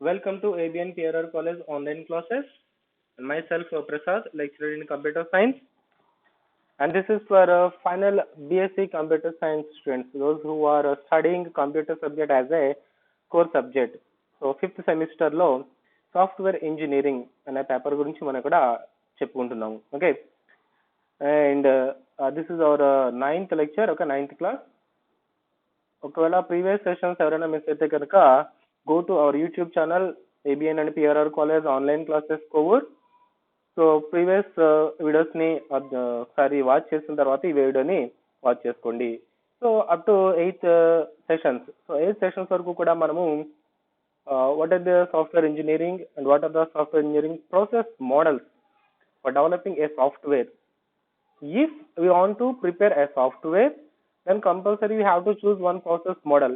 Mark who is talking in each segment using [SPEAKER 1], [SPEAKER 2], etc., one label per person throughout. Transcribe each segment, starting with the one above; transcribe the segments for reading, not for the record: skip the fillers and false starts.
[SPEAKER 1] Welcome to ABN PRR College online classes. And myself, Prasad, lecturer in computer science. And this is for final BSc computer science students, those who are studying computer subject as a core subject. So fifth semester లో software engineering అనే paper గురించి మనం ఇక్కడ చెప్పుకుంటున్నాము. Okay, and this is our ninth lecture, okay, ninth class. ఒకవేళ previous sessions ఎవరైనా miss అయితే కనుక go to our YouTube channel ABN and PRR college online classes Kovur. So previous videos ని ఒకసారి వాచ్ చేసిన తర్వాత ఈ వీడియోని వాచ్ చేసుకోండి. So up to 8 sessions. So 8 sessions వరకు కూడా మనము what are the software engineering and what are the software engineering process models for developing a software. If we want to prepare a software, then compulsory we have to choose one process model.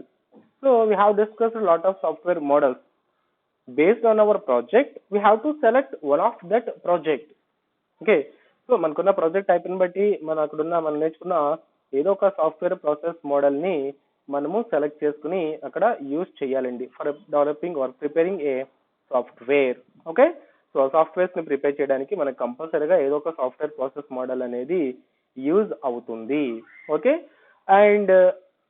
[SPEAKER 1] So we have discussed a lot of software models. Based on our project, we have to select one of that project. Okay. So మనకున్న project type ని బట్టి మనం నేర్చుకున్న ఏదో ఒక software process model ని మనము select చేసుకుని అక్కడ యూజ్ చేయాలండి for developing or preparing a software. Okay, so softwares ని ప్రిపేర్ చేయడానికి మనకు కంపల్సరీగా ఏదో ఒక సాఫ్ట్వేర్ ప్రాసెస్ మోడల్ అనేది యూజ్ అవుతుంది. Okay, and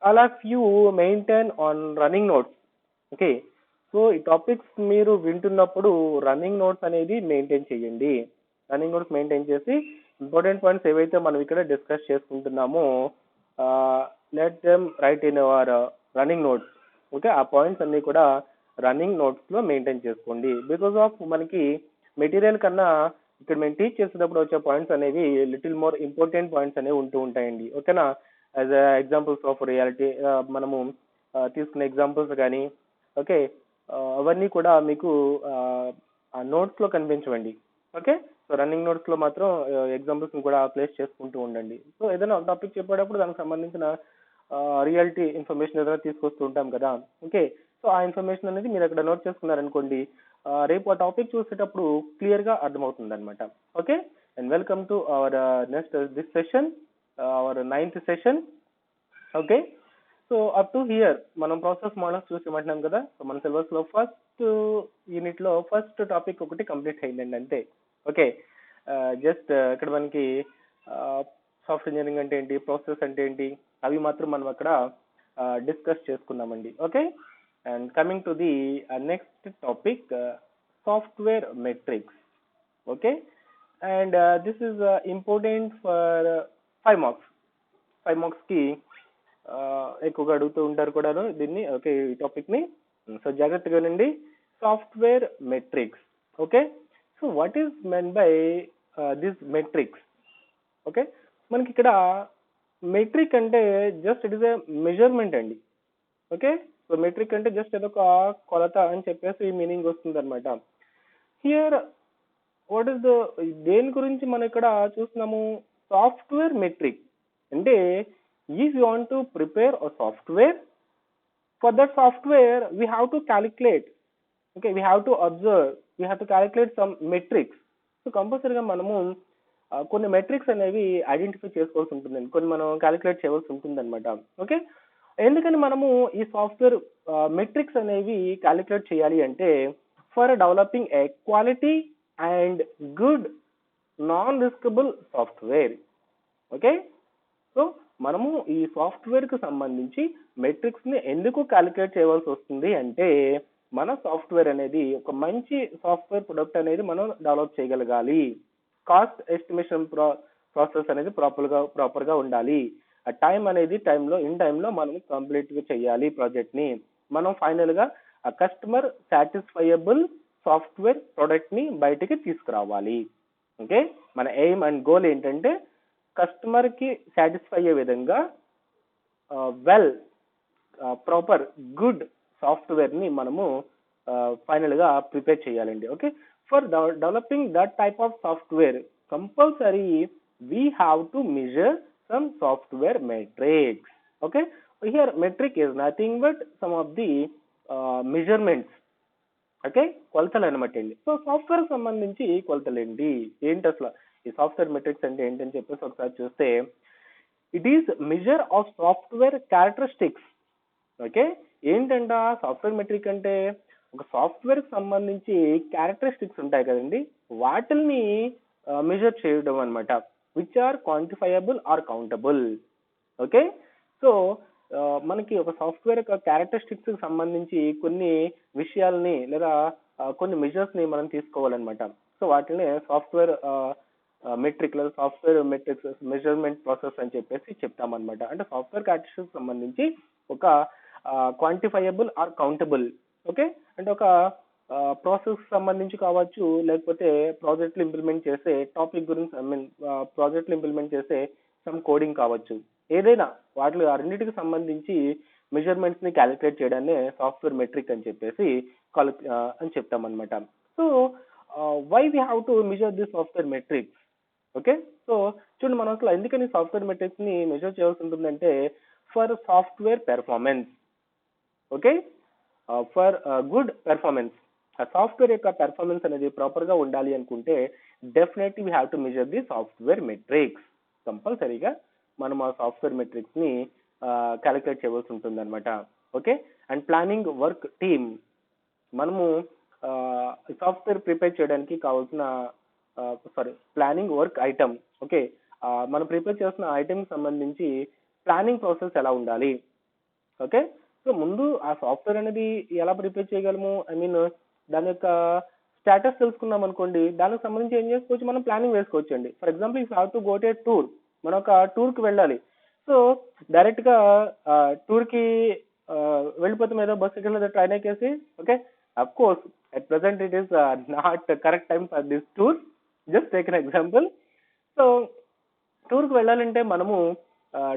[SPEAKER 1] all of you maintain on running notes. Okay, so ఈ టాపిక్స్ మీరు వింటున్నప్పుడు రన్నింగ్ నోట్స్ అనేది మెయింటైన్ చేయండి. రన్నింగ్ నోట్స్ మెయింటైన్ చేసి ఇంపార్టెంట్ పాయింట్స్ ఏవైతే మనం ఇక్కడ డిస్కస్ చేసుకుంటున్నామో let them write in our running notes. Okay, ఆ పాయింట్స్ అన్ని కూడా రన్నింగ్ నోట్స్ లో మెయింటైన్ చేసుకోండి. బికాస్ ఆఫ్ మనకి మెటీరియల్ కన్నా ఇక్కడ మేము టీచ్ చేసేటప్పుడు వచ్చే పాయింట్స్ అనేవి లిటిల్ మోర్ ఇంపార్టెంట్ పాయింట్స్ అనేవి ఉంటూ ఉంటాయండి. ఓకేనా, యాజ్ ఎగ్జాంపుల్స్ ఆఫ్ రియాలిటీ మనము తీసుకున్న ఎగ్జాంపుల్స్ కానీ ఓకే అవన్నీ కూడా మీకు ఆ నోట్స్ లో కనిపించవండి. ఓకే, సో రన్నింగ్ నోట్స్ లో మాత్రం ఎగ్జాంపుల్స్ కూడా ప్లేస్ చేసుకుంటూ ఉండండి. సో ఏదైనా టాపిక్ చెప్పేటప్పుడు దానికి సంబంధించిన రియాలిటీ ఇన్ఫర్మేషన్ ఏదైనా తీసుకొస్తూ ఉంటాం కదా. ఓకే, సో ఆ ఇన్ఫర్మేషన్ అనేది మీరు అక్కడ నోట్ చేసుకున్నారనుకోండి, రేపు ఆ టాపిక్ చూసేటప్పుడు క్లియర్ గా అర్థమవుతుంది అనమాట. Okay, and welcome to our next this session, our 9th సెషన్. Okay, so up to here మనం ప్రాసెస్ మోడల్స్ చూసేమంటున్నాం కదా. సో మన సిలబస్ లో ఫస్ట్ యూనిట్ లో ఫస్ట్ టాపిక్ ఒకటి కంప్లీట్ అయిందండి అంతే. ఓకే, జస్ట్ ఇక్కడ మనకి సాఫ్ట్వేర్ ఇంజనీరింగ్ అంటే ఏంటి, ప్రాసెస్ అంటే ఏంటి, అవి మాత్రం మనం అక్కడ డిస్కస్ చేసుకున్నామండి. Okay, and coming to the next topic, software metrics. Okay, and this is important for 5 marks. 5 marks కి ఎక్కువగా అడుగుతూ ఉంటారు కూడాను దీన్ని. ఓకే, ఈ టాపిక్ ని సో జాగ్రత్తగా వినండి. Software metrics. Okay, so what is meant by this metrics? Okay, మనకి ఇక్కడ మెట్రిక్ అంటే just it is a measurement అండి. ఓకే, సో మెట్రిక్ అంటే జస్ట్ ఏదొక కొలత అని చెప్పేసి మీనింగ్ వస్తుంది అనమాట. హియర్ వాట్ ఈస్ ద దేని గురించి మనం ఇక్కడ చూస్తున్నాము? సాఫ్ట్వేర్ మెట్రిక్ అంటే if you want to prepare a software, for that software we have to calculate. Okay, we have to observe, we have to calculate some metrics. So కంపల్సరీగా మనము కొన్ని metrics అనేవి ఐడెంటిఫై చేసుకోవాల్సి ఉంటుందండి, కొన్ని మనం క్యాలిక్యులేట్ చేయవలసి ఉంటుంది అనమాట. ఓకే, ఎందుకని మనము ఈ సాఫ్ట్వేర్ మెట్రిక్స్ అనేవి క్యాలిక్యులేట్ చేయాలి అంటే for developing a quality and good non riskable software. Okay, so మనము ఈ సాఫ్ట్వేర్ కి సంబంధించి మెట్రిక్స్ ని ఎందుకు క్యాలిక్యులేట్ చేయవలసి వస్తుంది అంటే మన సాఫ్ట్వేర్ అనేది ఒక మంచి సాఫ్ట్వేర్ ప్రొడక్ట్ అనేది మనం డెవలప్ చేయగలగాలి. కాస్ట్ ఎస్టిమేషన్ ప్రాసెస్ అనేది ప్రాపర్ గా ఉండాలి. ఆ టైం అనేది ఇన్ టైంలో మనం కంప్లీట్ గా చేయాలి ప్రాజెక్ట్ ని. మనం ఫైనల్ గా ఆ కస్టమర్ సాటిస్ఫైయబుల్ సాఫ్ట్వేర్ ప్రొడక్ట్ ని బయటికి తీసుకురావాలి. ఓకే, మన ఎయిమ్ అండ్ గోల్ ఏంటంటే కస్టమర్ కి సాటిస్ఫై అయ్యే విధంగా వెల్ ప్రాపర్ గుడ్ సాఫ్ట్వేర్ ని మనము ఫైనల్ గా ప్రిపేర్ చేయాలండి. Okay, for developing that type of software compulsory we have to measure some software metrics. Okay, here metric is nothing but some of the measurements. Okay, కొలతలు అనమాట అండి. So software సంబంధించి కొలతలు ఏంటి అసలు ఈ సాఫ్ట్వేర్ మెట్రిక్స్ అంటే ఏంటని చెప్పేసి ఒకసారి చూస్తే it is measure of software characteristics. Okay, ఏంటంట సాఫ్ట్వేర్ మెట్రిక్ అంటే ఒక సాఫ్ట్వేర్ కి సంబంధించి క్యారెక్టరిస్టిక్స్ ఉంటాయి కదండి, వాటిల్ని మెజర్ చేయడం అన్నమాట, which are quantifiable or countable. Okay, so మనకి ఒక సాఫ్ట్వేర్ యొక్క క్యారెక్టరిస్టిక్స్ కి సంబంధించి కొన్ని విషయాల్ని లేదా కొన్ని మెజర్స్ ని మనం తీసుకోవాలన్నమాట. సో వాటిని సాఫ్ట్వేర్ మెట్రిక్ లేదా సాఫ్ట్వేర్ మెట్రిక్స్ మెజర్మెంట్ ప్రాసెస్ అని చెప్పేసి చెప్తామన్నమాట. అంటే సాఫ్ట్వేర్ క్యారెక్టరిస్టిక్స్ సంబంధించి ఒక క్వాంటిఫైయబుల్ ఆర్ కౌంటబుల్. ఓకే, అంటే ఒక ప్రాసెస్ సంబంధించి కావచ్చు, లేకపోతే ప్రాజెక్టులు ఇంప్లిమెంట్ చేసే టాపిక్ గురించి, ఐ మీన్ ప్రాజెక్టులు ఇంప్లిమెంట్ చేసే సమ్ కోడింగ్ కావచ్చు, ఏదైనా వాటిలో ఆ రెండింటికి సంబంధించి మెజర్మెంట్స్ ని క్యాలిక్యులేట్ చేయడాన్ని సాఫ్ట్వేర్ మెట్రిక్ అని చెప్పేసి అని చెప్తామన్నమాట. So why we have to measure the software metrics? Okay, so చూడండి, మనం అసలు ఎందుకని సాఫ్ట్వేర్ మెట్రిక్స్ ని మెజర్ చేయాల్సి ఉంటుందంటే for software performance. Okay, for good performance, ఆ సాఫ్ట్వేర్ యొక్క పెర్ఫార్మెన్స్ అనేది ప్రాపర్ గా ఉండాలి అనుకుంటే definitely we have to measure the software metrics. కంపల్సరీగా మనం ఆ సాఫ్ట్వేర్ మెట్రిక్స్ ని క్యాలిక్యులేట్ చేయవలసి ఉంటుంది అనమాట. Okay, and planning work team, మనము సాఫ్ట్వేర్ ప్రిపేర్ చేయడానికి కావాల్సిన ప్లానింగ్ వర్క్ ఐటమ్. ఓకే, మనం ప్రిపేర్ చేస్తున్న ఐటమ్ సంబంధించి ప్లానింగ్ ప్రాసెస్ ఎలా ఉండాలి. ఓకే, సో ముందు ఆ సాఫ్ట్వేర్ అనేది ఎలా ప్రిపేర్ చేయగలము, ఐ మీన్ దాని యొక్క స్టేటస్ తెలుసుకున్నాం అనుకోండి, దానికి సంబంధించి ఏం చేసుకోవచ్చు, మనం ప్లానింగ్ వేసుకోవచ్చు అండి. For example if have to go to tour, మనం ఒక టూర్ కి వెళ్ళాలి. సో డైరెక్ట్ గా టూర్ కి వెళ్ళిపోతాం, ఏదో బస్ ఎక్కి లేదా ట్రైన్ ఎక్కేసి. Okay, of course at present it is not correct time for this tour, just take an example. So tour కి వెళ్ళాలంటే మనము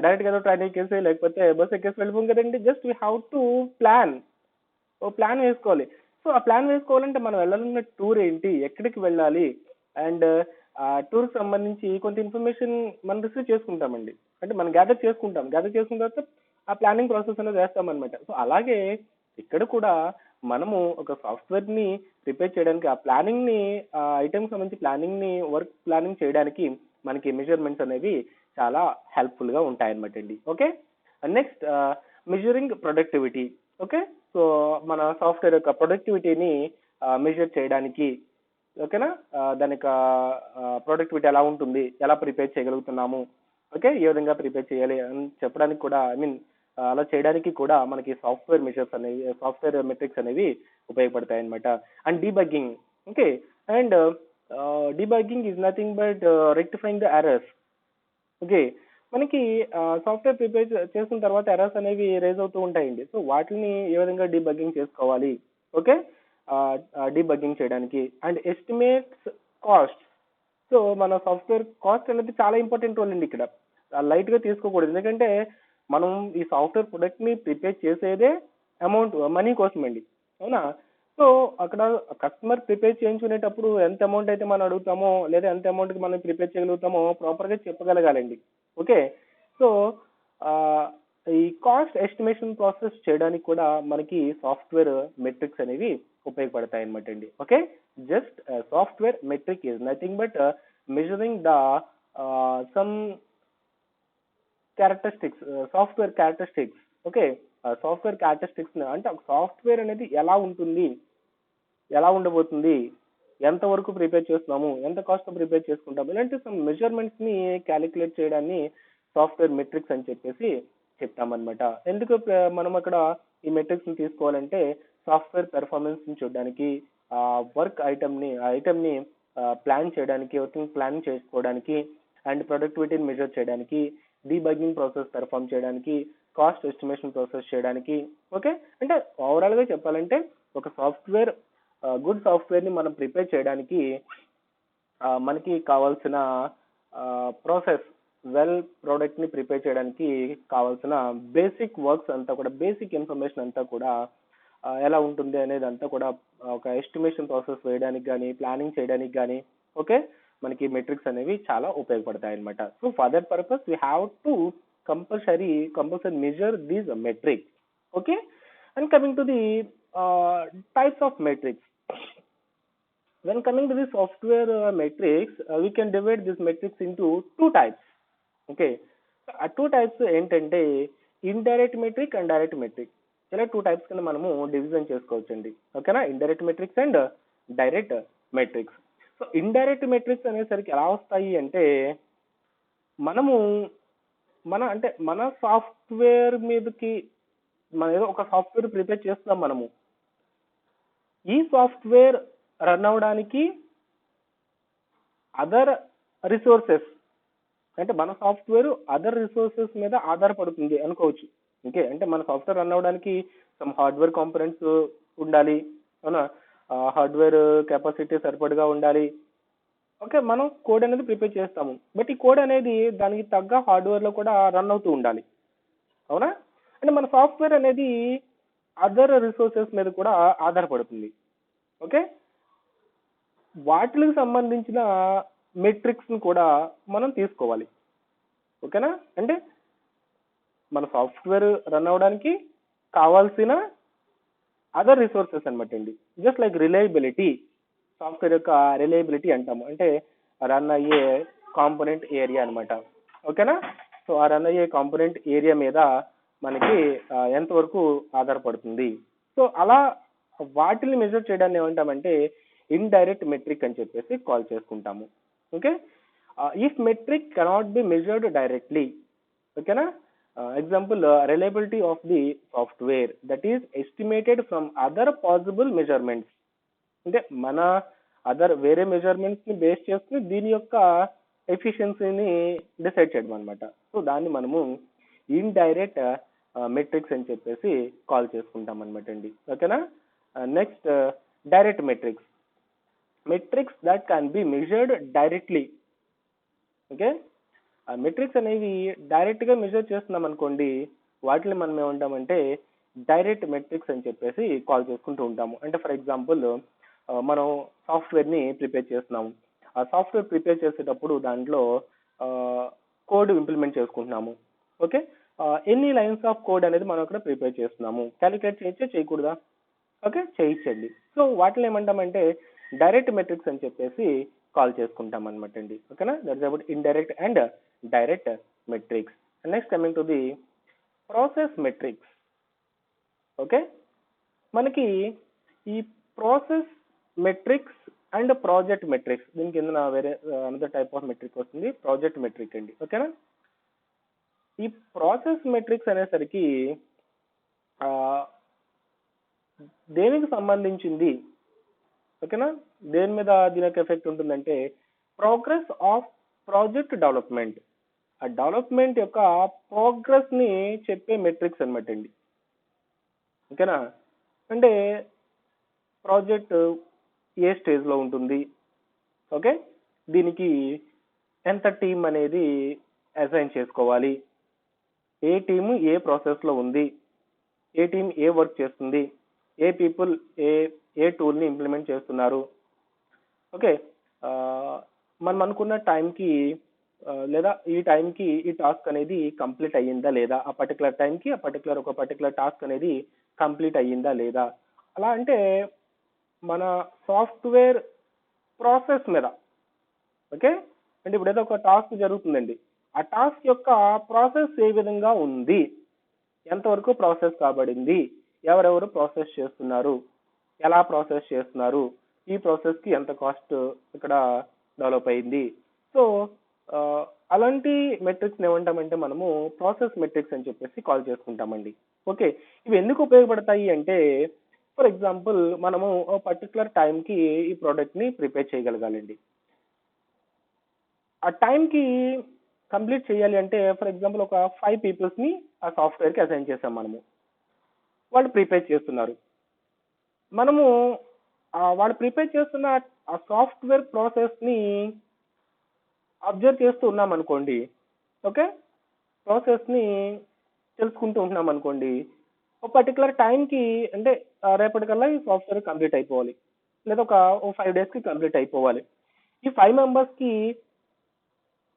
[SPEAKER 1] డైరెక్ట్ గా ట్రైన్ ఎక్కేసి లేకపోతే బస్ ఎక్కేసి వెళ్ళిపోం కదండి. Just we have to plan, ఓ ప్లాన్ వేసుకోవాలి. సో ఆ ప్లాన్ వేసుకోవాలంటే మనం వెళ్ళాలన్న టూర్ ఏంటి, ఎక్కడికి వెళ్ళాలి, అండ్ ఆ టూర్ కి సంబంధించి కొంత ఇన్ఫర్మేషన్ మనం రిసీవ్ చేసుకుంటామండి. అంటే మనం గ్యాదర్ చేసుకున్న తర్వాత ఆ ప్లానింగ్ ప్రాసెస్ అనేది వేస్తామన్నమాట. సో అలాగే ఇక్కడ కూడా మనము ఒక సాఫ్ట్వేర్ ని ప్రిపేర్ చేయడానికి ఆ ప్లానింగ్ ని, ఆ ఐటమ్స్ సంబంధించి ప్లానింగ్ ని, వర్క్ ప్లానింగ్ చేయడానికి మనకి మెజర్మెంట్స్ అనేవి చాలా హెల్ప్ఫుల్ గా ఉంటాయి అనమాట అండి. Okay, next measuring productivity. Okay, so మన సాఫ్ట్వేర్ యొక్క ప్రొడక్టివిటీని మెజర్ చేయడానికి, ఓకేనా, దాని యొక్క ప్రొడక్టివిటీ ఎలా ఉంటుంది, ఎలా ప్రిపేర్ చేయగలుగుతున్నాము, ఓకే, ఏ విధంగా ప్రిపేర్ చేయాలి అని చెప్పడానికి కూడా, ఐ మీన్ అలా చేయడానికి కూడా మనకి సాఫ్ట్వేర్ మెజర్స్ అనేవి, సాఫ్ట్వేర్ మెట్రిక్స్ అనేవి ఉపయోగపడతాయి అనమాట. And debugging. Okay, and debugging is nothing but rectifying the errors. Okay, మనకి సాఫ్ట్వేర్ ప్రిపేర్ చేసిన తర్వాత ఎర్రర్స్ అనేవి రేజ్ అవుతూ ఉంటాయండి. సో వాటిని ఏ విధంగా డీబగ్గింగ్ చేసుకోవాలి, ఓకే, డీబగ్గింగ్ చేయడానికి. And estimates cost. సో మన సాఫ్ట్వేర్ కాస్ట్ అనేది చాలా ఇంపార్టెంట్ రోల్ అండి ఇక్కడ, లైట్ గా తీసుకోకూడదు. ఎందుకంటే మనం ఈ సాఫ్ట్వేర్ ప్రొడక్ట్ ని ప్రిపేర్ చేసేదే అమౌంట్, మనీ కోసం అండి, అవునా. సో అక్కడ కస్టమర్ ప్రిపేర్ చేయించుకునేటప్పుడు ఎంత అమౌంట్ అయితే మనం అడుగుతామో, లేదా ఎంత అమౌంట్ కి మనం ప్రిపేర్ చేయగలుగుతామో ప్రాపర్ గా చెప్పగలగాలండి. ఓకే, సో ఈ కాస్ట్ ఎస్టిమేషన్ ప్రాసెస్ చేయడానికి కూడా మనకి సాఫ్ట్వేర్ మెట్రిక్స్ అనేవి ఉపయోగపడతాయి అనమాట అండి. Okay, just software metric is nothing but measuring the sum characteristics, software characteristics. Okay, software characteristics అంటే ఒక సాఫ్ట్వేర్ అనేది ఎలా ఉంటుంది, ఎలా ఉండబోతుంది, ఎంత వరకు ప్రిపేర్ చేస్తున్నాము, ఎంత కాస్ట్ ప్రిపేర్ చేసుకుంటాము, ఇలాంటి సమ్ మెజర్మెంట్స్ ని క్యాలిక్యులేట్ చేయడాన్ని సాఫ్ట్వేర్ మెట్రిక్స్ అని చెప్పేసి చెప్తామన్నమాట. ఎందుకు మనం అక్కడ ఈ మెట్రిక్స్ ని తీసుకోవాలంటే సాఫ్ట్వేర్ పెర్ఫార్మెన్స్ ని చూడడానికి, వర్క్ ఐటమ్ ని ప్లాన్ చేయడానికి, వర్కింగ్ ప్లాన్ చేసుకోవడానికి, అండ్ ప్రొడక్టివిటీని మెజర్ చేయడానికి, డీబగ్గింగ్ ప్రాసెస్ పెర్ఫార్మ్ చేయడానికి, కాస్ట్ ఎస్టిమేషన్ ప్రాసెస్ చేయడానికి. ఓకే, అంటే ఓవరాల్ గా చెప్పాలంటే ఒక సాఫ్ట్వేర్, గుడ్ సాఫ్ట్వేర్ ని మనం ప్రిపేర్ చేయడానికి మనకి కావాల్సిన ప్రాసెస్, వెల్ ప్రోడక్ట్ ని ప్రిపేర్ చేయడానికి కావాల్సిన బేసిక్ వర్క్స్ అంతా కూడా, బేసిక్ ఇన్ఫర్మేషన్ అంతా కూడా ఎలా ఉంటుంది అనేది అంతా కూడా ఒక ఎస్టిమేషన్ ప్రాసెస్ వేయడానికి కానీ, ప్లానింగ్ చేయడానికి కానీ, ఓకే, మనకి మెట్రిక్స్ అనేవి చాలా ఉపయోగపడతాయి అనమాట. So for that purpose we have to compulsory measure these metrics. Okay, and coming to the types of metrics. When coming to the software metrics, we can divide this metrics into two types. Okay, ఆ two types ఏంటంటే indirect metric and direct metric. ఇలా 2 types కింద మనము division చేసుకోవచ్చండి. ఓకేనా? Indirect metrics and direct metrics. So indirect metrics అనేసరికి ఎలా వస్తాయి అంటే మనము మన సాఫ్ట్వేర్ మీదకి మనం ఏదో ఒక సాఫ్ట్వేర్ ప్రిపేర్ చేస్తున్నాం మనము. ఈ సాఫ్ట్వేర్ రన్ అవ్వడానికి అదర్ రిసోర్సెస్ అంటే మన సాఫ్ట్వేర్ అదర్ రిసోర్సెస్ మీద ఆధారపడుతుంది అనుకోవచ్చు. ఓకే, అంటే మన సాఫ్ట్వేర్ రన్ అవ్వడానికి సమ్ హార్డ్వేర్ కాంపోనెంట్స్ ఉండాలి, అవునా? హార్డ్వేర్ కెపాసిటీ సరిపడగా ఉండాలి. ఓకే, మనం కోడ్ అనేది ప్రిపేర్ చేస్తాము, బట్ ఈ కోడ్ అనేది దానికి తగ్గ హార్డ్వేర్ లో కూడా రన్ అవుతూ ఉండాలి, అవునా? అంటే మన సాఫ్ట్వేర్ అనేది అదర్ రిసోర్సెస్ మీద కూడా ఆధారపడుతుంది. ఓకే, వాటికి సంబంధించిన మెట్రిక్స్ ని కూడా మనం తీసుకోవాలి. ఓకేనా? అంటే మన సాఫ్ట్వేర్ రన్ అవ్వడానికి కావాల్సిన అదర్ రిసోర్సెస్ అనమాట అండి. జస్ట్ లైక్ రిలయబిలిటీ, సాఫ్ట్వేర్ యొక్క రిలయబిలిటీ అంటాము, అంటే రన్ అయ్యే కాంపోనెంట్ ఏరియా అనమాట. ఓకేనా? సో ఆ రన్ అయ్యే కాంపోనెంట్ ఏరియా మీద మనకి ఎంతవరకు ఆధారపడుతుంది. సో అలా వాటిని మెజర్ చేయడాన్ని ఏమంటామంటే ఇండైరెక్ట్ మెట్రిక్ అని చెప్పేసి కాల్ చేసుకుంటాము. Okay, if metric cannot be measured directly. ఓకేనా? Example, reliability of the software that is estimated from other possible measurements. అంటే మన వేరే మెజర్మెంట్స్ ని బేస్ చేసుకుని దీని యొక్క ఎఫిషియన్సీని డిసైడ్ చేయడం అనమాట. సో దాన్ని మనము ఇండైరెక్ట్ మెట్రిక్స్ అని చెప్పేసి కాల్ చేసుకుంటాం అనమాట అండి. ఓకేనా? Next, direct metrics. Metrics that can be measured directly. Okay, ఆ మెట్రిక్స్ అనేవి డైరెక్ట్ గా మెజర్ చేస్తున్నాం అనుకోండి, వాటిని మనం ఏమంటామంటే డైరెక్ట్ మెట్రిక్స్ అని చెప్పేసి కాల్ చేసుకుంటూ ఉంటాము. అంటే ఫర్ ఎగ్జాంపుల్, మనం సాఫ్ట్వేర్ ని ప్రిపేర్ చేస్తున్నాము. ఆ సాఫ్ట్వేర్ ప్రిపేర్ చేసేటప్పుడు దాంట్లో కోడ్ ఇంప్లిమెంట్ చేసుకుంటున్నాము. ఓకే, ఎన్ని లైన్స్ ఆఫ్ కోడ్ అనేది మనం అక్కడ ప్రిపేర్ చేస్తున్నాము, క్యాలిక్యులేట్ చేయొచ్చా చేయకూడదా? ఓకే, చేయించండి. సో వాటిని ఏమంటామంటే డైరెక్ట్ మెట్రిక్స్ అని చెప్పేసి కాల్ చేసుకుంటాం అనమాట అండి. ఓకేనా? That is about indirect and direct metrics. Next coming to the process metrics. Okay, మనకి ఈ process metrics and project metrics, దీని కింద వేరే అనదర్ టైప్ ఆఫ్ మెట్రిక్ వస్తుంది, ప్రాజెక్ట్ మెట్రిక్ అండి. ఓకేనా? ఈ ప్రాసెస్ మెట్రిక్స్ అనేసరికి దేనికి సంబంధించింది? ఓకేనా? దేని మీద దీని యొక్క ఎఫెక్ట్ ఉంటుందంటే ప్రోగ్రెస్ ఆఫ్ ప్రాజెక్ట్ డెవలప్మెంట్. ఆ డెవలప్మెంట్ యొక్క ప్రోగ్రెస్ ని చెప్పే మెట్రిక్స్ అనమాట అండి. ఓకేనా? అంటే ప్రాజెక్ట్ ఏ స్టేజ్ లో ఉంటుంది, ఓకే, దీనికి ఎంత టీం అనేది అసైన్ చేసుకోవాలి, ఏ టీము ఏ ప్రాసెస్ లో ఉంది, ఏ టీం ఏ వర్క్ చేస్తుంది, ఏ పీపుల్ ఏ టూల్ ని ఇంప్లిమెంట్ చేస్తున్నారు. ఓకే, మనం అనుకున్న టైంకి లేదా ఈ టైంకి ఈ టాస్క్ అనేది కంప్లీట్ అయ్యిందా లేదా, ఆ పర్టికులర్ టైంకి ఒక పర్టికులర్ టాస్క్ అనేది కంప్లీట్ అయ్యిందా లేదా. అలా అంటే మన సాఫ్ట్వేర్ ప్రాసెస్ మీద. ఓకే, అంటే ఇప్పుడు ఏదో ఒక టాస్క్ జరుగుతుందండి, ఆ టాస్క్ యొక్క ప్రాసెస్ ఏ విధంగా ఉంది, ఎంతవరకు ప్రాసెస్ కాబడింది, ఎవరెవరు ప్రాసెస్ చేస్తున్నారు, ఎలా ప్రాసెస్ చేస్తున్నారు, ఈ ప్రాసెస్ కి ఎంత కాస్ట్ ఇక్కడ డెవలప్ అయింది. సో అలాంటి మెట్రిక్స్ ఏమంటామంటే మనము ప్రాసెస్ మెట్రిక్స్ అని చెప్పేసి కాల్ చేసుకుంటామండి. ఓకే, ఇవి ఎందుకు ఉపయోగపడతాయి అంటే ఫర్ ఎగ్జాంపుల్ మనము ఒక పర్టికులర్ టైంకి ఈ ప్రోడక్ట్ ని ప్రిపేర్ చేయగలగాలండి. ఆ టైంకి కంప్లీట్ చేయాలి అంటే ఫర్ ఎగ్జాంపుల్ ఒక 5 పీపుల్స్ ని ఆ సాఫ్ట్వేర్ కి అసైన్ చేసాం మనము. వాళ్ళు ప్రిపేర్ చేస్తున్నారు, మనము వాళ్ళు ప్రిపేర్ చేస్తున్న ఆ సాఫ్ట్వేర్ ప్రాసెస్ ని అబ్జర్వ్ చేస్తూ ఉన్నాం అనుకోండి. ఓకే, ప్రాసెస్ ని తెలుసుకుంటూ ఉంటున్నాం అనుకోండి, ఒక పర్టికులర్ టైంకి అంటే రేపటికల్లా ఈ సాఫ్ట్వేర్ కంప్లీట్ అయిపోవాలి, లేదా ఒక 5 days కి కంప్లీట్ అయిపోవాలి. ఈ 5 members కి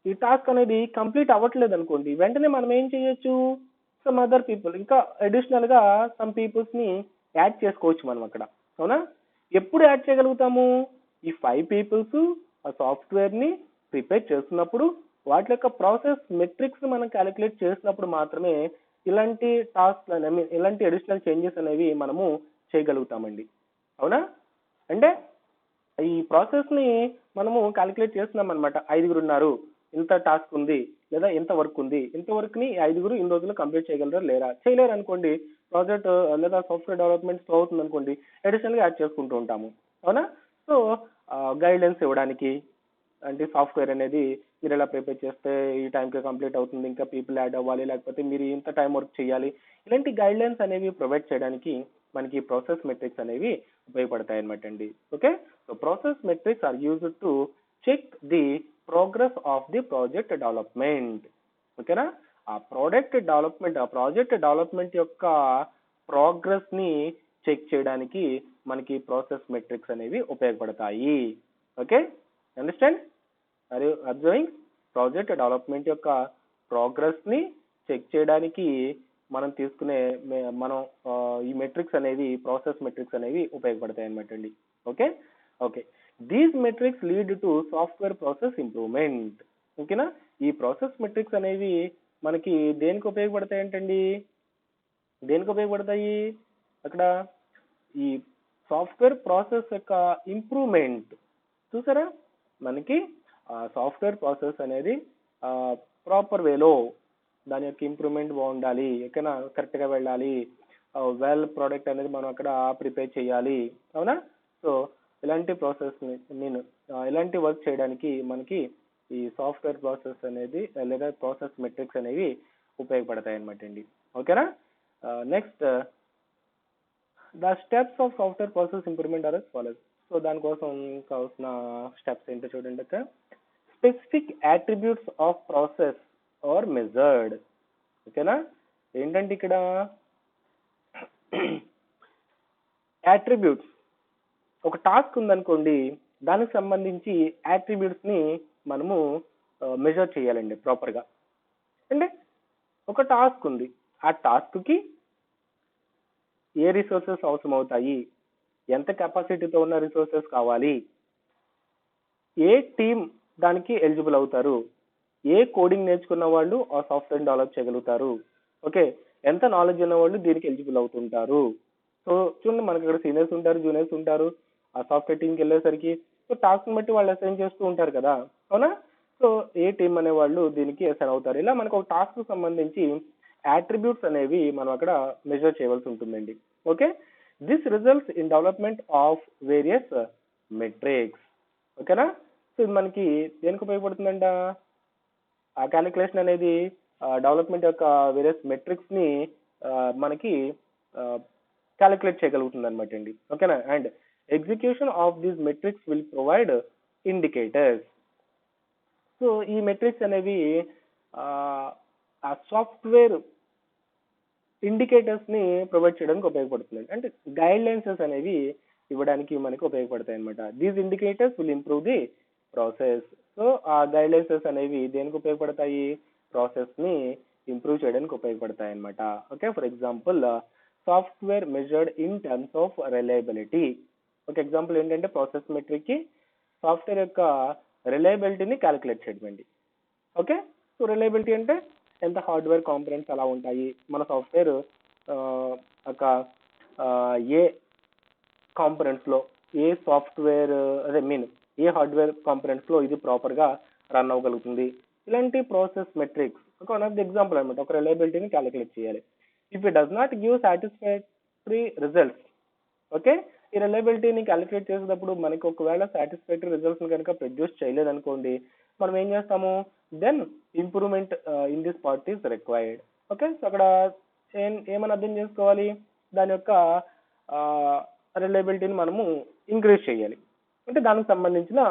[SPEAKER 1] ఈ టాస్క్ అనేది కంప్లీట్ అవ్వట్లేదు అనుకోండి, వెంటనే మనం ఏం చేయొచ్చు, సమ్ అదర్ పీపుల్, ఇంకా అడిషనల్ గా సమ్ పీపుల్స్ ని యాడ్ చేసుకోవచ్చు మనం అక్కడ. అవునా? ఎప్పుడు యాడ్ చేయగలుగుతాము? ఈ 5 పీపుల్స్ ఆ సాఫ్ట్వేర్ ని ప్రిపేర్ చేస్తున్నప్పుడు వాటి యొక్క ప్రాసెస్ మెట్రిక్స్ మనం క్యాలిక్యులేట్ చేసినప్పుడు మాత్రమే ఇలాంటి టాస్క్ ఐ మీన్ ఇలాంటి అడిషనల్ చేంజెస్ అనేవి మనము చేయగలుగుతామండి. అవునా? అంటే ఈ ప్రాసెస్ ని మనము క్యాలిక్యులేట్ చేస్తున్నాం అనమాట. 5గురు ఉన్నారు, ఇంత టాస్క్ ఉంది, లేదా ఇంత వర్క్ ఉంది, ఇంత వర్క్ ని 5గురు ఇన్ని రోజుల్లో కంప్లీట్ చేయగలరా లేరా? చేయలేరు అనుకోండి, ప్రాజెక్ట్ లేదా సాఫ్ట్వేర్ డెవలప్మెంట్ స్లో అవుతుంది అనుకోండి, అడిషనల్ గా యాడ్ చేసుకుంటూ ఉంటాము. అవునా? సో గైడ్లైన్స్ ఇవ్వడానికి, అంటే సాఫ్ట్వేర్ అనేది మీరు ఎలా ప్రిపేర్ చేస్తే ఈ టైంకి కంప్లీట్ అవుతుంది, ఇంకా పీపుల్ యాడ్ అవ్వాలి, లేకపోతే మీరు ఇంత టైం వర్క్ చేయాలి, ఇలాంటి గైడ్లైన్స్ అనేవి ప్రొవైడ్ చేయడానికి మనకి ప్రాసెస్ మెట్రిక్స్ అనేవి ఉపయోగపడతాయి అనమాట అండి. Okay, so process metrics are used to check the progress of the project development. ఓకేనా? ఆ ప్రాజెక్ట్ డెవలప్మెంట్ యొక్క ప్రోగ్రెస్ ని చెక్ చేయడానికి మనకి ప్రాసెస్ మెట్రిక్స్ అనేవి ఉపయోగపడతాయి. Okay, understand? Are you observing? Project development యొక్క ప్రోగ్రెస్ ని చెక్ చేయడానికి మనం తీసుకునే మనం ఈ మెట్రిక్స్ అనేవి, ప్రాసెస్ మెట్రిక్స్ అనేవి ఉపయోగపడతాయి అనమాట అండి. Okay okay, these metrics lead to software process improvement. ఓకేనా? ఈ ప్రాసెస్ మెట్రిక్స్ అనేవి మనకి దేనికి ఉపయోగపడతాయి ఏంటండి? దేనికి ఉపయోగపడతాయి అక్కడ? ఈ సాఫ్ట్వేర్ ప్రాసెస్ యొక్క ఇంప్రూవ్మెంట్. చూసారా, మనకి సాఫ్ట్వేర్ ప్రాసెస్ అనేది ప్రాపర్ వేలో దాని యొక్క ఇంప్రూవ్మెంట్ బాగుండాలి, ఓకేనా, కరెక్ట్ గా వెళ్ళాలి, వెల్ ప్రోడక్ట్ అనేది మనం అక్కడ ప్రిపేర్ చేయాలి. అవునా? సో ఇలాంటి ప్రాసెస్ నేను ఇలాంటి వర్క్ చేయడానికి మనకి ఈ సాఫ్ట్వేర్ ప్రాసెస్ అనేది లేదా ప్రాసెస్ మెట్రిక్స్ అనేవి ఉపయోగపడతాయి అనమాట అండి. ఓకేనా? Next, the steps of software process improvement are as follows. సో దానికోసం కావాల్సిన స్టెప్స్ ఏంటో చూడండి. అక్కడ specific attributes of process are measured. ఓకేనా? ఏంటంటే ఇక్కడ అట్రిబ్యూట్స్, ఒక టాస్క్ ఉందనుకోండి, దానికి సంబంధించి అట్రిబ్యూట్స్ ని మనము మెజర్ చేయాలండి ప్రాపర్ గా. అంటే ఒక టాస్క్ ఉంది, ఆ టాస్క్ కి ఏ రిసోర్సెస్ అవసరం అవుతాయి, ఎంత కెపాసిటీతో ఉన్న రిసోర్సెస్ కావాలి, ఏ టీం దానికి ఎలిజిబుల్ అవుతారు, ఏ కోడింగ్ నేర్చుకున్న వాళ్ళు ఆ సాఫ్ట్వేర్ డెవలప్ చేయగలుగుతారు, ఓకే, ఎంత నాలెడ్జ్ ఉన్న వాళ్ళు దీనికి ఎలిజిబుల్ అవుతుంటారు. సో చూడండి, మనకి ఇక్కడ సీనియర్స్ ఉంటారు, జూనియర్స్ ఉంటారు. ఆ సాఫ్ట్వేర్ టీంకి వెళ్ళేసరికి సో టాస్క్ బట్టి వాళ్ళు అసైన్ చేస్తూ ఉంటారు కదా. అవునా? సో ఏ టీం అనే వాళ్ళు దీనికి అసైన్ అవుతారు. ఇలా మనకు ఒక టాస్క్ సంబంధించి అట్రిబ్యూట్స్ అనేవి మనం అక్కడ మెజర్ చేయవలసి ఉంటుందండి. Okay, this results in development of various metrics. ఓకేనా? సో ఇది మనకి దేనికి ఉపయోగపడుతుందంట? ఆ క్యాలిక్యులేషన్ అనేది డెవలప్మెంట్ యొక్క వేరియస్ మెట్రిక్స్ ని మనకి క్యాలిక్యులేట్ చేయగలుగుతుంది అనమాట అండి. ఓకేనా? And execution of these metrics will provide indicators. So ఈ మెట్రిక్స్ అనేవి ఆ సాఫ్ట్వేర్ ఇండికేటర్స్ ని ప్రొవైడ్ చేయడానికి ఉపయోగపడుతుంది. అంటే గైడ్ లైన్స్ అనేవి ఇవ్వడానికి మనకి ఉపయోగపడతాయి అనమాట. These indicators will improve the process. So ఆ గైడ్ లైన్స్ అనేవి దేనికి ఉపయోగపడతాయి? ప్రాసెస్ ని ఇంప్రూవ్ చేయడానికి ఉపయోగపడతాయి అనమాట. Okay, for example software measured in terms of reliability. ఒక ఎగ్జాంపుల్ ఏంటంటే ప్రాసెస్ మెట్రిక్ కి సాఫ్ట్వేర్ యొక్క రిలయబిలిటీని క్యాలిక్యులేట్ చేయడం అండి. ఓకే, సో రిలయబిలిటీ అంటే ఎంత హార్డ్వేర్ కాంపనెంట్స్ అలా ఉంటాయి, మన సాఫ్ట్వేర్ ఒక ఏ కాంపనెంట్స్ లో, ఏ సాఫ్ట్వేర్ అదే మీన్ ఏ హార్డ్వేర్ కాంపనెంట్స్ లో ఇది ప్రాపర్ గా రన్ అవ్వగలుగుతుంది. ఇలాంటి ప్రాసెస్ మెట్రిక్స్ ఒక వన్ ఆఫ్ ది ఎగ్జాంపుల్ అనమాట. ఒక రిలయబిలిటీని క్యాలిక్యులేట్ చేయాలి. If it does not give satisfactory results, okay, ఈ రిలయబిలిటీని క్యాలిక్యులేట్ చేసేటప్పుడు మనకి ఒకవేళ సాటిస్ఫాక్టరీ రిజల్ట్స్ కనుక ప్రొడ్యూస్ చేయలేదనుకోండి, మనం ఏం చేస్తాము? Then improvement in this part is required. Okay, so అక్కడ ఏమని అర్థం చేసుకోవాలి? దాని యొక్క రిలయబిలిటీని మనము ఇంక్రీజ్ చేయాలి. అంటే దానికి సంబంధించిన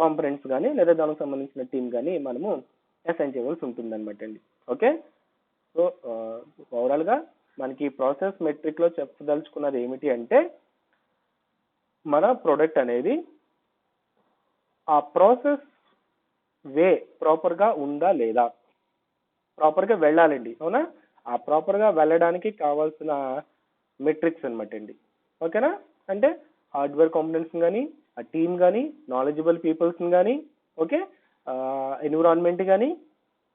[SPEAKER 1] కాంపనెంట్స్ కానీ లేదా దానికి సంబంధించిన టీమ్ కానీ మనము అసైన్ చేయవలసి ఉంటుంది అనమాట అండి. ఓకే, సో ఓవరాల్ గా మనకి ప్రాసెస్ మెట్రిక్ లో చెప్పదలుచుకున్నది ఏమిటి అంటే, మన ప్రొడక్ట్ అనేది ఆ ప్రాసెస్ వే ప్రాపర్ గా ఉందా లేదా, ప్రాపర్ గా వెళ్ళాలండి. అవునా? ఆ ప్రాపర్ గా వెళ్ళడానికి కావాల్సిన మెట్రిక్స్ అనమాట అండి. ఓకేనా? అంటే హార్డ్వేర్ కాంపనెంట్స్ కానీ, ఆ టీమ్ కానీ, నాలెడ్జబుల్ పీపుల్స్ కానీ, ఓకే, ఎన్విరాన్మెంట్ కానీ,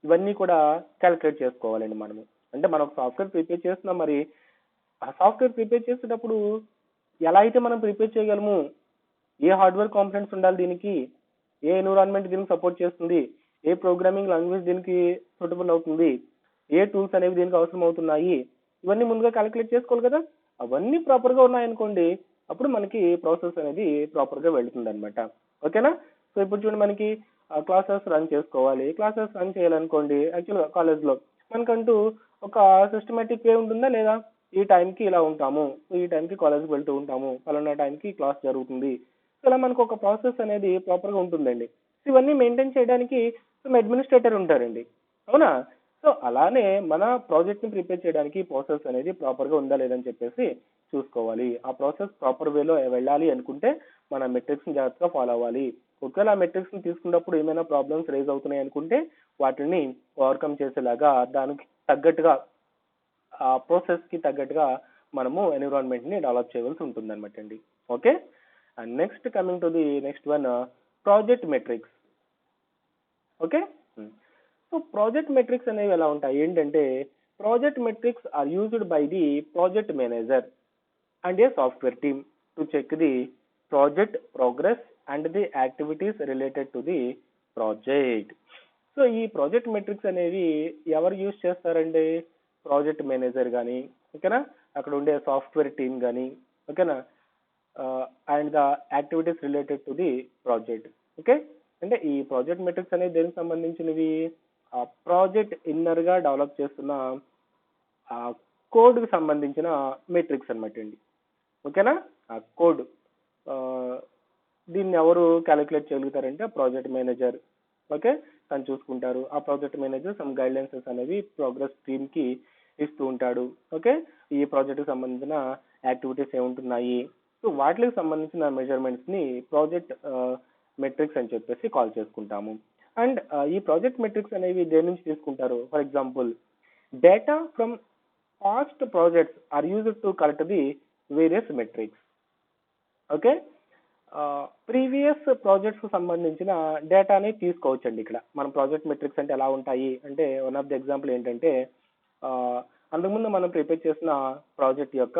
[SPEAKER 1] ఇవన్నీ కూడా క్యాలిక్యులేట్ చేసుకోవాలండి మనము. అంటే మనం ఒక సాఫ్ట్వేర్ ప్రిపేర్ చేస్తున్నాం, మరి ఆ సాఫ్ట్వేర్ ప్రిపేర్ చేసేటప్పుడు ఎలా అయితే మనం ప్రిపేర్ చేయగలము, ఏ హార్డ్వేర్ కాంపోనెంట్స్ ఉండాలి దీనికి, ఏ ఎన్విరాన్మెంట్ దీనికి సపోర్ట్ చేస్తుంది, ఏ ప్రోగ్రామింగ్ లాంగ్వేజ్ దీనికి సూటబుల్ అవుతుంది, ఏ టూల్స్ అనేవి దీనికి అవసరం అవుతున్నాయి, ఇవన్నీ ముందుగా క్యాలిక్యులేట్ చేసుకోవాలి కదా. అవన్నీ ప్రాపర్గా ఉన్నాయనుకోండి, అప్పుడు మనకి ప్రాసెస్ అనేది ప్రాపర్గా వెళుతుంది అనమాట. ఓకేనా. సో ఇప్పుడు చూడండి, మనకి క్లాసెస్ రన్ చేసుకోవాలి. క్లాసెస్ రన్ చేయాలనుకోండి, యాక్చువల్గా కాలేజ్లో మనకంటూ ఒక సిస్టమేటిక్ వే ఉంటుందా లేదా? ఈ టైంకి ఇలా ఉంటాము, ఈ టైంకి కాలేజ్కి వెళ్తూ ఉంటాము, పలానా టైంకి క్లాస్ జరుగుతుంది. సో ఇలా మనకు ఒక ప్రాసెస్ అనేది ప్రాపర్గా ఉంటుందండి. సో ఇవన్నీ మెయింటైన్ చేయడానికి అడ్మినిస్ట్రేటర్ ఉంటారండి, అవునా. సో అలానే మన ప్రాజెక్ట్ని ప్రిపేర్ చేయడానికి ప్రాసెస్ అనేది ప్రాపర్గా ఉందా లేదని చెప్పేసి చూసుకోవాలి. ఆ ప్రాసెస్ ప్రాపర్ వేలో వెళ్ళాలి అనుకుంటే మన మెట్రిక్స్ని జాగ్రత్తగా ఫాలో అవ్వాలి. ఒకవేళ ఆ మెట్రిక్స్ని తీసుకున్నప్పుడు ఏమైనా ప్రాబ్లమ్స్ రేజ్ అవుతున్నాయి అనుకుంటే వాటిని ఓవర్కమ్ చేసేలాగా దానికి తగ్గట్టుగా, ఆ ప్రాసెస్కి తగ్గట్టుగా మనము ఎన్విరాన్మెంట్ని డెవలప్ చేయవలసి ఉంటుంది అనమాట అండి. Okay. And next coming to the next one, project metrics. Okay. So project metrics అనేవి ఎలా ఉంటాయి ఏంటంటే, project metrics are used by the project manager and a software team to check the project progress and the activities related to the project. So ఈ project metrics అనేవి ఎవరు use చేస్తారండి? Project manager కానీ, ఓకేనా, అక్కడ ఉండే సాఫ్ట్వేర్ టీమ్ కానీ, ఓకేనా, and the activities related to the project. Okay. అంటే ఈ ప్రాజెక్ట్ మెట్రిక్స్ అనేది దేనికి సంబంధించినవి? ఆ ప్రాజెక్ట్ ఇన్నర్గా డెవలప్ చేస్తున్న ఆ కోడ్కి సంబంధించిన మెట్రిక్స్ అనమాట అండి. ఓకేనా. ఆ కోడ్ దీన్ని ఎవరు క్యాలిక్యులేట్ చేయగలుగుతారంటే ప్రాజెక్ట్ మేనేజర్. ఓకే. తను చూసుకుంటారు. ఆ ప్రాజెక్ట్ మేనేజర్ సమ్ గైడ్లైన్సెస్ అనేవి ప్రోగ్రెస్ టీమ్కి ఇస్తూ ఉంటాడు. ఓకే. ఈ ప్రాజెక్ట్కి సంబంధించిన యాక్టివిటీస్ ఏముంటున్నాయి, సో వాటికి సంబంధించిన మెజర్మెంట్స్ని ప్రాజెక్ట్ మెట్రిక్స్ అని చెప్పేసి కాల్ చేసుకుంటాము. అండ్ ఈ ప్రాజెక్ట్ మెట్రిక్స్ అనేవి దేని నుంచి తీసుకుంటారు? For example, data from past projects are used to collect the various metrics. Okay. Previous projects సంబంధించిన డేటాని తీసుకోవచ్చండి. ఇక్కడ మనం ప్రాజెక్ట్ మెట్రిక్స్ అంటే ఎలా ఉంటాయి అంటే, వన్ ఆఫ్ ది ఎగ్జాంపుల్ ఏంటంటే, అంతకుముందు మనం ప్రిపేర్ చేసిన ప్రాజెక్ట్ యొక్క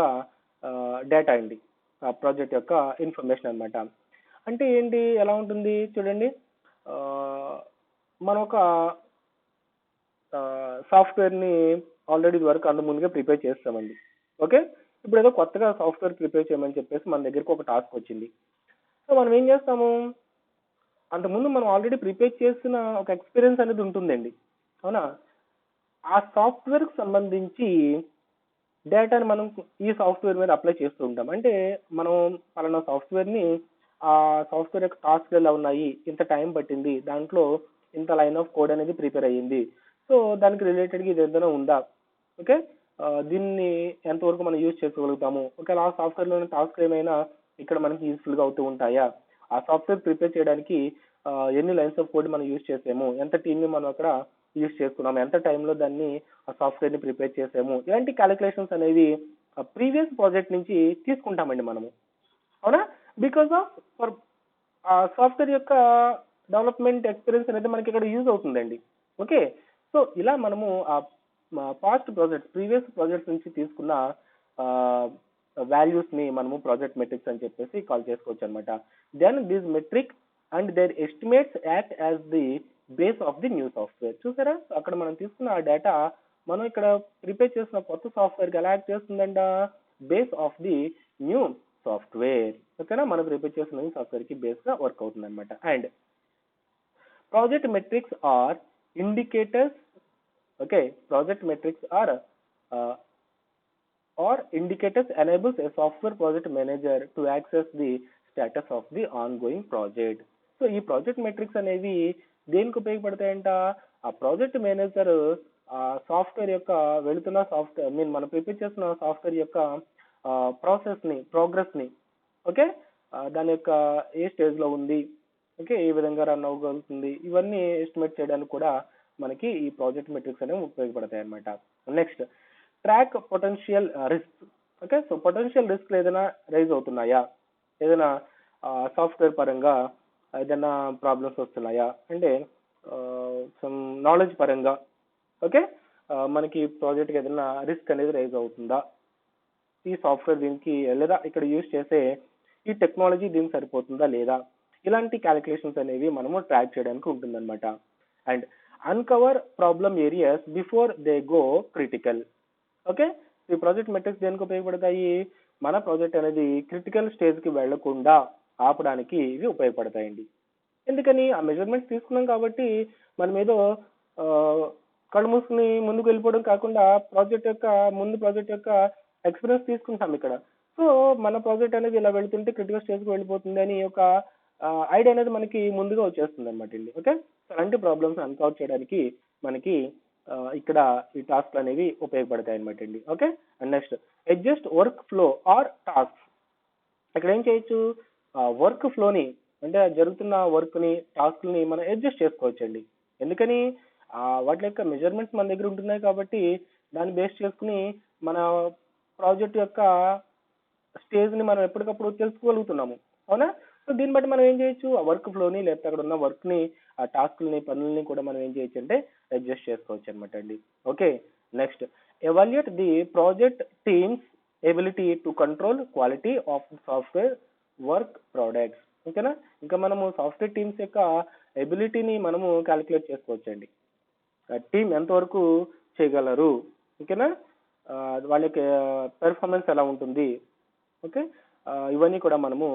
[SPEAKER 1] డేటా అండి, ప్రాజెక్ట్ యొక్క ఇన్ఫర్మేషన్ అనమాట. అంటే ఏంటి, ఎలా ఉంటుంది చూడండి, మనం ఒక సాఫ్ట్వేర్ని ఆల్రెడీ వరకు అంత ముందుగా ప్రిపేర్ చేస్తామండి. ఓకే. ఇప్పుడు ఏదో కొత్తగా సాఫ్ట్వేర్ ప్రిపేర్ చేయమని చెప్పేసి మన దగ్గరికి ఒక టాస్క్ వచ్చింది. సో మనం ఏం చేస్తాము, అంతకుముందు మనం ఆల్రెడీ ప్రిపేర్ చేసిన ఒక ఎక్స్పీరియన్స్ అనేది ఉంటుందండి, అవునా. ఆ సాఫ్ట్వేర్కి సంబంధించి డేటాని మనం ఈ సాఫ్ట్వేర్ మీద అప్లై చేస్తూ ఉంటాం. అంటే మనం పలానా సాఫ్ట్వేర్ని, ఆ సాఫ్ట్వేర్ యొక్క టాస్క్ ఎలా ఉన్నాయి, ఇంత టైం పట్టింది, దాంట్లో ఇంత లైన్ ఆఫ్ కోడ్ అనేది ప్రిపేర్ అయ్యింది, సో దానికి రిలేటెడ్గా ఇది ఏదైనా ఉందా, ఓకే, దీన్ని ఎంతవరకు మనం యూజ్ చేసుకోగలుగుతాము, ఒకవేళ ఆ సాఫ్ట్వేర్లోని టాస్క్ ఏమైనా ఇక్కడ మనకి యూస్ఫుల్గా అవుతూ ఉంటాయా, ఆ సాఫ్ట్వేర్ ప్రిపేర్ చేయడానికి ఎన్ని లైన్స్ ఆఫ్ కోడ్ మనం యూజ్ చేసాము, ఎంత టీమ్ని మనం అక్కడ యూజ్ చేసుకున్నాము, ఎంత టైంలో దాన్ని ఆ సాఫ్ట్వేర్ని ప్రిపేర్ చేసాము, ఇలాంటి క్యాలిక్యులేషన్స్ అనేవి ప్రీవియస్ ప్రాజెక్ట్ నుంచి తీసుకుంటామండి మనము, అవునా. బికాస్ ఆఫ్ ఫర్ సాఫ్ట్వేర్ యొక్క డెవలప్మెంట్ ఎక్స్పీరియన్స్ అనేది మనకి ఇక్కడ యూజ్ అవుతుందండి. ఓకే. సో ఇలా మనము ఆ పాస్ట్ ప్రాజెక్ట్స్, ప్రీవియస్ ప్రాజెక్ట్స్ నుంచి తీసుకున్న వాల్యూస్ని మనము ప్రాజెక్ట్ మెట్రిక్స్ అని చెప్పేసి కాల్ చేసుకోవచ్చు అనమాట. Then this metric and their estimates act as the base of the new software. చూసారా, అక్కడ మనం తీసుకున్న ఆ డేటా మనం ఇక్కడ ప్రిపేర్ చేసిన కొత్త సాఫ్ట్వేర్కి ఎలా యాక్ట్ చేస్తుందంట, base of the new software. ఓకేనా, మనం ప్రిపేర్ చేసిన న్యూ సాఫ్ట్వేర్కి బేస్గా వర్క్ అవుతుంది అనమాట. And project metrics are indicators. Okay, project metrics are or indicators enables a software project manager to access the status of the ongoing project. So ఈ project metrics అనేవి దేనికి ఉపయోగపడతాయంట, ఆ project manager ఆ software యొక్క వెళుతున్న software మనం prepare చేస్తున్న software యొక్క ప్రాసెస్ని, ప్రోగ్రెస్ని, ఓకే, దాని యొక్క ఏ స్టేజ్లో ఉంది, ఓకే, ఏ విధంగా రన్ అవ్వగలుగుతుంది, ఇవన్నీ ఎస్టిమేట్ చేయడానికి కూడా మనకి ఈ ప్రాజెక్ట్ మెట్రిక్స్ అనేవి ఉపయోగపడతాయి అనమాట. Next, track potential risk. Okay. So potential risk ఏదైనా రైజ్ అవుతున్నాయా, ఏదైనా సాఫ్ట్వేర్ పరంగా ఏదైనా ప్రాబ్లమ్స్ వస్తున్నాయా అంటే సమ్ నాలెడ్జ్ పరంగా, ఓకే, మనకి ప్రాజెక్ట్కి ఏదైనా రిస్క్ అనేది రైజ్ అవుతుందా, ఈ సాఫ్ట్వేర్ దీనికి లేదా ఇక్కడ యూజ్ చేసే ఈ టెక్నాలజీ దీనికి సరిపోతుందా లేదా, ఇలాంటి క్యాలిక్యులేషన్స్ అనేవి మనము ట్రాక్ చేయడానికి ఉంటుందన్నమాట. And uncover problem areas before they go critical. Okay, ఈ ప్రాజెక్ట్ మెట్రిక్స్ దేనికి ఉపయోగపడతాయి, మన ప్రాజెక్ట్ అనేది క్రిటికల్ స్టేజ్కి వెళ్లకుండా ఆపడానికి ఇవి ఉపయోగపడతాయండి. ఎందుకని, ఆ మెజర్మెంట్స్ తీసుకున్నాం కాబట్టి మనం ఏదో ఆ, కళ్ళు మూసుకుని ముందుకు వెళ్ళిపోవడం కాకుండా ప్రాజెక్ట్ యొక్క ఎక్స్పీరియన్స్ తీసుకుంటాం ఇక్కడ. సో మన ప్రాజెక్ట్ అనేది ఇలా వెళ్తుంటే క్రిటికల్ స్టేజ్కి వెళ్ళిపోతుంది అని ఒక ఐడియా అనేది మనకి ముందుగా వచ్చేస్తుంది అనమాట అండి. ఓకే, సో అలాంటి ప్రాబ్లమ్స్ అన్కవర్ చేయడానికి మనకి ఇక్కడ ఈ టాస్క్ అనేవి ఉపయోగపడతాయి అనమాట అండి. Okay, and next adjust work flow are task. ఇక్కడ ఏం చేయొచ్చు, వర్క్ ఫ్లోని అంటే జరుగుతున్న వర్క్ని టాస్క్ని మనం అడ్జస్ట్ చేసుకోవచ్చండి. ఎందుకని, వాటి యొక్క మెజర్మెంట్స్ మన దగ్గర ఉంటున్నాయి కాబట్టి దాన్ని బేస్ చేసుకుని మన ప్రాజెక్ట్ యొక్క స్టేజ్ని మనం ఎప్పటికప్పుడు తెలుసుకోగలుగుతున్నాము. అవునా, సో దీన్ని బట్టి మనం ఏం చేయొచ్చు, ఆ వర్క్ ఫ్లోని లేకపోతే అక్కడ ఉన్న వర్క్ని, ఆ టాస్క్ని, పనుల్ని కూడా మనం ఏం చేయొచ్చు అంటే అడ్జస్ట్ చేసుకోవచ్చు అనమాట అండి. Okay, next evaluate the project teams ability to control quality of software work products. ఓకేనా, ఇంకా మనము సాఫ్ట్వేర్ టీమ్స్ యొక్క ఎబిలిటీని మనము క్యాలిక్యులేట్ చేసుకోవచ్చండి. టీం ఎంతవరకు చేయగలరు, ఓకేనా, వాళ్ళ యొక్క పెర్ఫార్మెన్స్ ఎలా ఉంటుంది. ఓకే, ఇవన్నీ కూడా మనము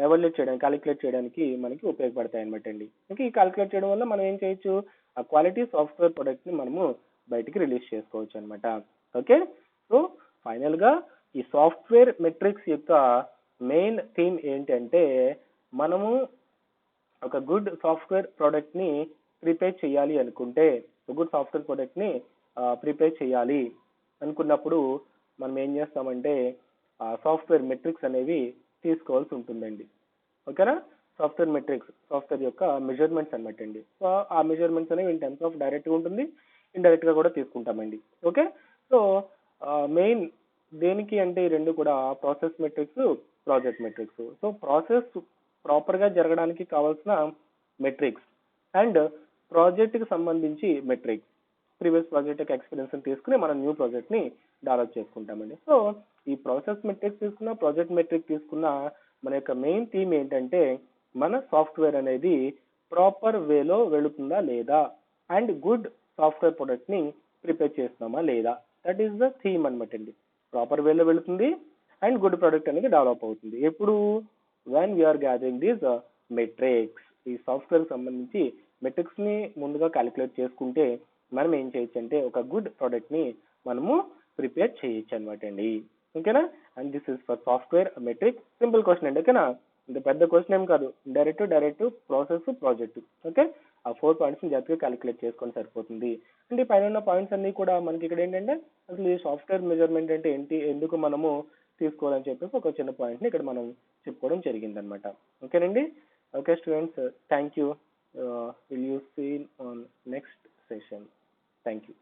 [SPEAKER 1] ఎవాల్యుయేట్ చేయడానికి, క్యాలిక్యులేట్ చేయడానికి మనకి ఉపయోగపడతాయి అనమాట అండి. ఓకే, ఈ క్యాలిక్యులేట్ చేయడం వల్ల మనం ఏం చేయొచ్చు, ఆ క్వాలిటీ సాఫ్ట్వేర్ ప్రొడక్ట్ని మనము బయటికి రిలీజ్ చేసుకోవచ్చు అనమాట. ఓకే, సో ఫైనల్గా ఈ సాఫ్ట్వేర్ మెట్రిక్స్ యొక్క మెయిన్ థీమ్ ఏంటంటే, మనము ఒక గుడ్ సాఫ్ట్వేర్ ప్రోడక్ట్ని ప్రిపేర్ చేయాలి అనుకుంటే, గుడ్ సాఫ్ట్వేర్ ప్రోడక్ట్ని ప్రిపేర్ చేయాలి అనుకున్నప్పుడు మనం ఏం చేస్తామంటే సాఫ్ట్వేర్ మెట్రిక్స్ అనేవి తీసుకోవాల్సి ఉంటుందండి. ఓకేనా, సాఫ్ట్వేర్ మెట్రిక్స్ సాఫ్ట్వేర్ యొక్క మెజర్మెంట్స్ అనమాట అండి. సో ఆ మెజర్మెంట్స్ అనేవి ఇన్ టర్మ్స్ ఆఫ్ డైరెక్ట్గా ఉంటుంది, ఇండైరెక్ట్గా కూడా తీసుకుంటామండి. ఓకే, సో మెయిన్ దేనికి అంటే ఈ రెండు కూడా process metrics, project metrics. So process ప్రాపర్గా జరగడానికి కావాల్సిన మెట్రిక్స్ అండ్ ప్రాజెక్ట్కి సంబంధించి మెట్రిక్స్, ప్రీవియస్ ప్రాజెక్ట్ యొక్క ఎక్స్పీరియన్స్ తీసుకుని మనం న్యూ ప్రాజెక్ట్ని డెవలప్ చేసుకుంటామండి. సో ఈ ప్రాసెస్ మెట్రిక్స్ తీసుకున్న, ప్రాజెక్ట్ మెట్రిక్ తీసుకున్న, మన యొక్క మెయిన్ థీమ్ ఏంటంటే మన సాఫ్ట్వేర్ అనేది ప్రాపర్ వేలో వెళుతుందా లేదా, అండ్ గుడ్ సాఫ్ట్వేర్ ప్రొడక్ట్ని ప్రిపేర్ చేస్తున్నామా లేదా. దట్ ఈస్ ద థీమ్ అనమాట అండి. ప్రాపర్ వేలో వెళుతుంది అండ్ గుడ్ ప్రొడక్ట్ అనేది డెవలప్ అవుతుంది ఎప్పుడు, when we are gathering these metrics. ఈ సాఫ్ట్వేర్ సంబంధించి మెట్రిక్స్ని ముందుగా క్యాలిక్యులేట్ చేసుకుంటే మనం ఏం చేయొచ్చు అంటే ఒక గుడ్ ప్రోడక్ట్ని మనము ప్రిపేర్ చేయొచ్చు అనమాట అండి. ఓకేనా, and this is for software metric. Simple question అండి. ఓకేనా, ఇంత పెద్ద క్వశ్చన్ ఏం కాదు, డైరెక్ట్ ప్రాసెస్ ప్రాజెక్ట్. ఓకే, ఆ 4 పాయింట్స్ని జాగ్రత్తగా క్యాలిక్యులేట్ చేసుకొని సరిపోతుంది. అంటే పైన ఉన్న పాయింట్స్ అన్ని కూడా మనకి ఇక్కడ ఏంటంటే అసలు ఈ సాఫ్ట్వేర్ మెజర్మెంట్ అంటే ఏంటి, ఎందుకు మనము తీసుకోవాలని చెప్పేసి ఒక చిన్న పాయింట్ని ఇక్కడ మనం చెప్పుకోవడం జరిగింది అనమాట. ఓకేనండి. Okay students, thank you. Will you see on next session. Thank you.